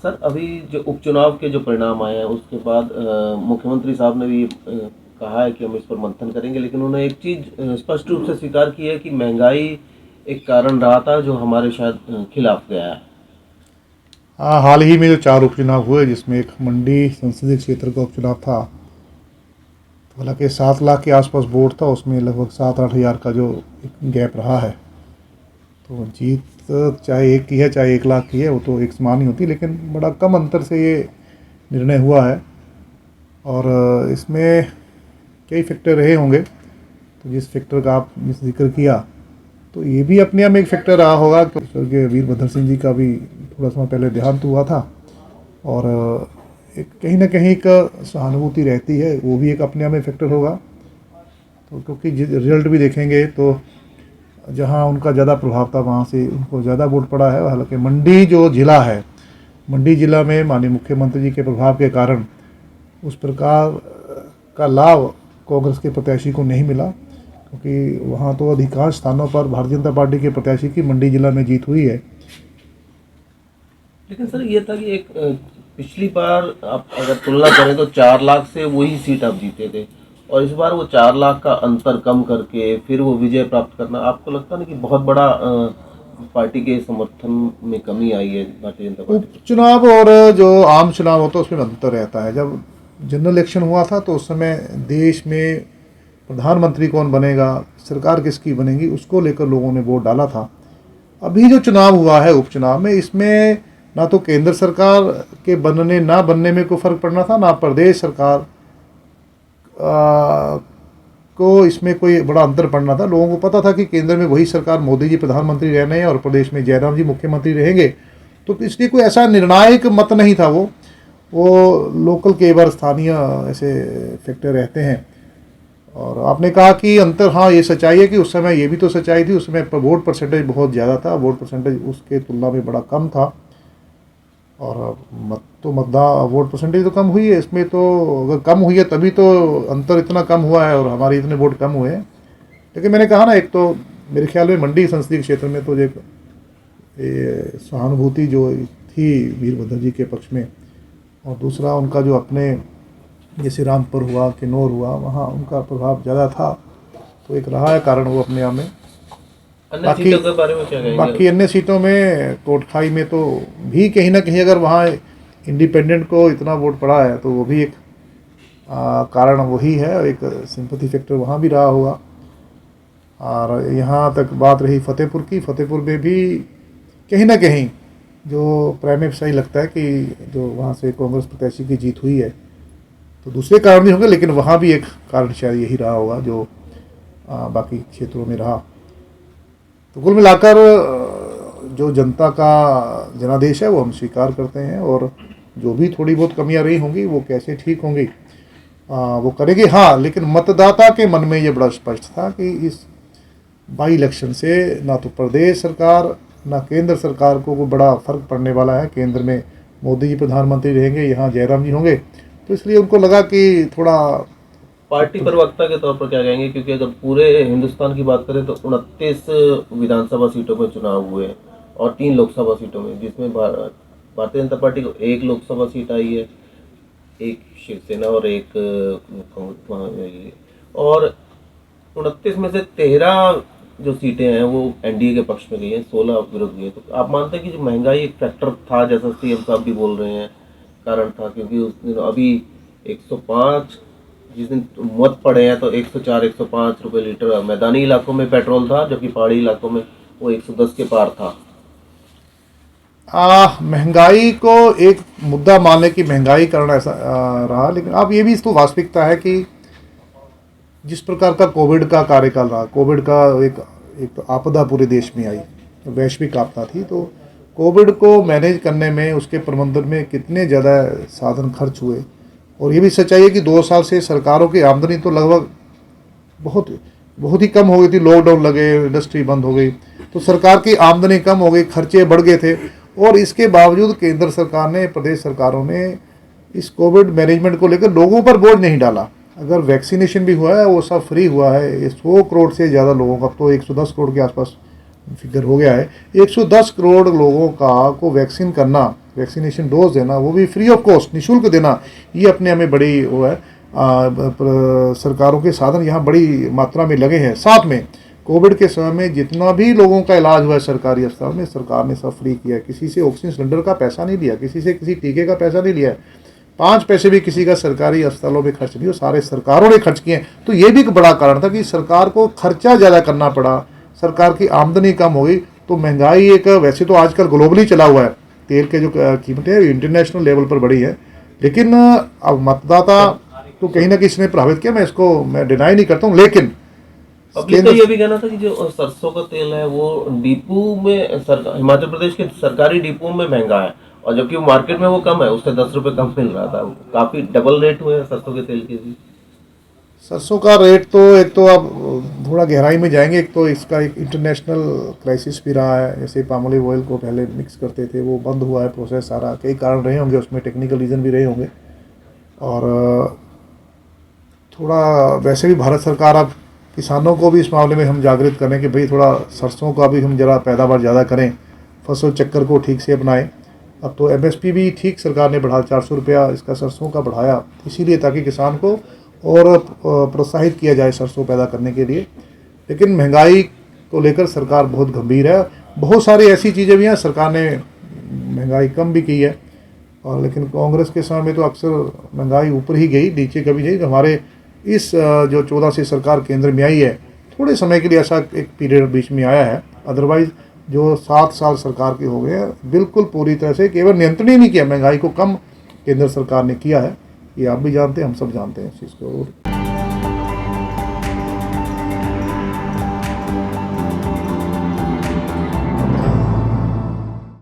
Sir, अभी जो उपचुनाव के जो परिणाम आए हैं उसके बाद मुख्यमंत्री साहब ने भी कहा है कि हम इस पर मंथन करेंगे, लेकिन उन्होंने एक चीज़ स्पष्ट रूप से स्वीकार की है कि महंगाई एक कारण रहा था जो हमारे शायद खिलाफ गया है। हाँ, हाल ही में जो 4 उपचुनाव हुए जिसमें एक मंडी संसदीय क्षेत्र का उपचुनाव था, तो हालांकि 7 लाख के आसपास वोट था, उसमें लगभग 7-8 हज़ार का जो एक गैप रहा है। तो जीत चाहे एक की है चाहे 1 लाख की है, वो तो एक समान ही होती, लेकिन बड़ा कम अंतर से ये निर्णय हुआ है। और इसमें कई फैक्टर रहे होंगे, तो जिस फैक्टर का आप जिक्र किया, तो ये भी अपने आप में एक फैक्टर रहा होगा कि स्वर्गीय वीरभद्र सिंह जी का भी थोड़ा समय पहले देहांत हुआ था। और एक कहीं ना कहीं एक सहानुभूति रहती है, वो भी एक अपने आप में फैक्टर होगा। तो क्योंकि रिजल्ट भी देखेंगे तो जहाँ उनका ज़्यादा प्रभाव था वहाँ से उनको ज़्यादा वोट पड़ा है। हालांकि मंडी जो ज़िला है, मंडी ज़िला में माननीय मुख्यमंत्री जी के प्रभाव के कारण उस प्रकार का लाभ कांग्रेस के प्रत्याशी को नहीं मिला, क्योंकि वहाँ तो अधिकांश स्थानों पर भारतीय जनता पार्टी के प्रत्याशी की मंडी जिला में जीत हुई है। लेकिन सर ये था कि एक पिछली बार आप अगर तुलना करें तो 4 लाख से वही सीट आप जीते थे, और इस बार वो 4 लाख का अंतर कम करके फिर वो विजय प्राप्त करना, आपको लगता नहीं कि बहुत बड़ा पार्टी के समर्थन में कमी आई है भारतीय जनता पार्टी को? उपचुनाव और जो आम चुनाव होता है उसमें अंतर रहता है। जब जनरल इलेक्शन हुआ था तो उस समय देश में प्रधानमंत्री कौन बनेगा, सरकार किसकी बनेगी, उसको लेकर लोगों ने वोट डाला था। अभी जो चुनाव हुआ है उपचुनाव में, इसमें ना तो केंद्र सरकार के बनने ना बनने में कोई फर्क पड़ना था, ना प्रदेश सरकार को इसमें कोई बड़ा अंतर पड़ना था। लोगों को पता था कि केंद्र में वही सरकार, मोदी जी प्रधानमंत्री रहने हैं और प्रदेश में जयराम जी मुख्यमंत्री रहेंगे। तो इसलिए कोई ऐसा निर्णायक मत नहीं था। वो लोकल कई बार स्थानीय ऐसे फैक्टर रहते हैं। और आपने कहा कि अंतर, हाँ ये सच्चाई है कि उस समय ये भी तो सच्चाई थी, उस समय वोट परसेंटेज बहुत ज़्यादा था, वोट परसेंटेज उसके तुलना में बड़ा कम था। और मतदान वोट परसेंटेज तो कम हुई है इसमें, तो अगर कम हुई है तभी तो अंतर इतना कम हुआ है और हमारे इतने वोट कम हुए हैं। लेकिन मैंने कहा ना, एक तो मेरे ख्याल में मंडी संसदीय क्षेत्र में तो एक सहानुभूति जो थी वीरभद्र जी के पक्ष में, और दूसरा उनका जो अपने जैसे रामपुर हुआ, किन्नौर हुआ, वहाँ उनका प्रभाव ज़्यादा था। तो एक रहा है कारण वो अपने आप में। अन्य सीटों के बारे में क्या कहेंगे? बाकी अन्य सीटों में कोटखाई में तो भी कहीं ना कहीं अगर वहाँ इंडिपेंडेंट को इतना वोट पड़ा है तो वो भी एक कारण वही है, और एक सिंपैथी फैक्टर वहाँ भी रहा होगा। और यहाँ तक बात रही फतेहपुर की, फतेहपुर में भी कहीं ना कहीं जो प्राइमरी सही लगता है कि जो वहाँ से कांग्रेस प्रत्याशी की जीत हुई है। तो दूसरे कारण भी होंगे, लेकिन वहाँ भी एक कारण शायद यही रहा होगा जो बाकी क्षेत्रों में रहा। तो कुल मिलाकर जो जनता का जनादेश है वो हम स्वीकार करते हैं, और जो भी थोड़ी बहुत कमियां रही होंगी वो कैसे ठीक होंगी वो करेंगे। हाँ, लेकिन मतदाता के मन में ये बड़ा स्पष्ट था कि इस बाई इलेक्शन से ना तो प्रदेश सरकार ना केंद्र सरकार को कोई बड़ा फर्क पड़ने वाला है। केंद्र में मोदी जी प्रधानमंत्री रहेंगे, यहाँ जयराम जी होंगे, तो इसलिए उनको लगा कि थोड़ा पार्टी प्रवक्ता के तौर पर क्या कहेंगे, क्योंकि अगर पूरे हिंदुस्तान की बात करें तो 29 विधानसभा सीटों में चुनाव हुए और 3 लोकसभा सीटों में, जिसमें भारतीय जनता पार्टी को 1 लोकसभा सीट आई है, 1 शिवसेना और 1 कांग्रेस वहाँ आई है, और 29 में से 13 जो सीटें हैं वो एनडीए के पक्ष में गई हैं, 16 विरोध गई हैं। तो आप मानते हैं कि जो महंगाई एक फैक्टर था, जैसा सीएम साहब भी बोल रहे हैं, कारण था? क्योंकि उस दिन अभी 105 जिस दिन मत पड़े हैं तो 104 105 रुपए लीटर मैदानी इलाकों में पेट्रोल था, जबकि पहाड़ी इलाकों में वो 110 के पार था। महंगाई को एक मुद्दा मानने की महंगाई करना ऐसा रहा, लेकिन अब ये भी तो वास्तविकता है कि जिस प्रकार का कोविड का कार्यकाल रहा, कोविड का एक तो आपदा पूरे देश में आई, वैश्विक आपदा थी। तो कोविड को मैनेज करने में, उसके प्रबंधन में कितने ज़्यादा साधन खर्च हुए। और ये भी सच्चाई है कि 2 साल से सरकारों की आमदनी तो लगभग बहुत बहुत ही कम हो गई थी। लॉकडाउन लगे, इंडस्ट्री बंद हो गई, तो सरकार की आमदनी कम हो गई, खर्चे बढ़ गए थे। और इसके बावजूद केंद्र सरकार ने, प्रदेश सरकारों ने इस कोविड मैनेजमेंट को लेकर लोगों पर बोझ नहीं डाला। अगर वैक्सीनेशन भी हुआ है वो सब फ्री हुआ है। 100 करोड़ से ज़्यादा लोगों का, तो 110 करोड़ के आसपास फिगर हो गया है। 110 करोड़ लोगों को वैक्सीन करना, वैक्सीनेशन डोज देना, वो भी फ्री ऑफ कॉस्ट, निःशुल्क देना, ये अपने हमें बड़ी वो है। सरकारों के साधन यहाँ बड़ी मात्रा में लगे हैं। साथ में कोविड के समय में जितना भी लोगों का इलाज हुआ है सरकारी अस्पताल में, सरकार ने सब फ्री किया है। किसी से ऑक्सीजन सिलेंडर का पैसा नहीं लिया, किसी से किसी टीके का पैसा नहीं लिया है, 5 पैसे भी किसी का सरकारी अस्पतालों में खर्च नहीं हो, सारे सरकारों ने खर्च किए। तो ये भी एक बड़ा कारण था कि सरकार को खर्चा ज़्यादा करना पड़ा, सरकार की आमदनी कम हो गई। तो महंगाई एक, वैसे तो आजकल ग्लोबली चला हुआ है, तेल के जो कीमतें हैं इंटरनेशनल लेवल पर बढ़ी है, लेकिन अब मतदाता तो कहीं ना कहीं इसने प्रभावित किया, मैं डिनाई नहीं करता हूँ। लेकिन पब्लिक का ये भी कहना था कि जो सरसों का तेल है वो डिपो में हिमाचल प्रदेश के सरकारी डिपो में महंगा है, और जबकि वो मार्केट में वो कम है, उससे 10 रुपए कम मिल रहा था। काफी डबल रेट हुए हैं सरसों के तेल के भी। सरसों का रेट तो, एक तो आप थोड़ा गहराई में जाएंगे, एक तो इसका एक इंटरनेशनल क्राइसिस भी रहा है। जैसे पामोलिव ऑयल को पहले मिक्स करते थे, वो बंद हुआ है प्रोसेस सारा, कई कारण रहे होंगे उसमें, टेक्निकल रीज़न भी रहे होंगे। और थोड़ा वैसे भी भारत सरकार अब किसानों को भी इस मामले में हम जागृत करें कि भाई थोड़ा सरसों का भी हम ज़रा पैदावार ज़्यादा करें, फसल चक्कर को ठीक से अपनाएं। अब तो MSP भी ठीक सरकार ने बढ़ा, 400 रुपया इसका सरसों का बढ़ाया, इसीलिए ताकि किसान को और प्रोत्साहित किया जाए सरसों पैदा करने के लिए। लेकिन महंगाई को लेकर सरकार बहुत गंभीर है। बहुत सारी ऐसी चीज़ें भी हैं, सरकार ने महंगाई कम भी की है, और लेकिन कांग्रेस के समय में तो अक्सर महंगाई ऊपर ही गई, नीचे कभी नहीं। तो हमारे इस जो 14 से सरकार केंद्र में आई है, थोड़े समय के लिए ऐसा एक पीरियड बीच में आया है, अदरवाइज जो 7 साल सरकार के हो गए हैं, बिल्कुल पूरी तरह से केवल नियंत्रण ही नहीं किया, महंगाई को कम केंद्र सरकार ने किया है। ये आप भी जानते हैं, हम सब जानते हैं इस चीज़ को।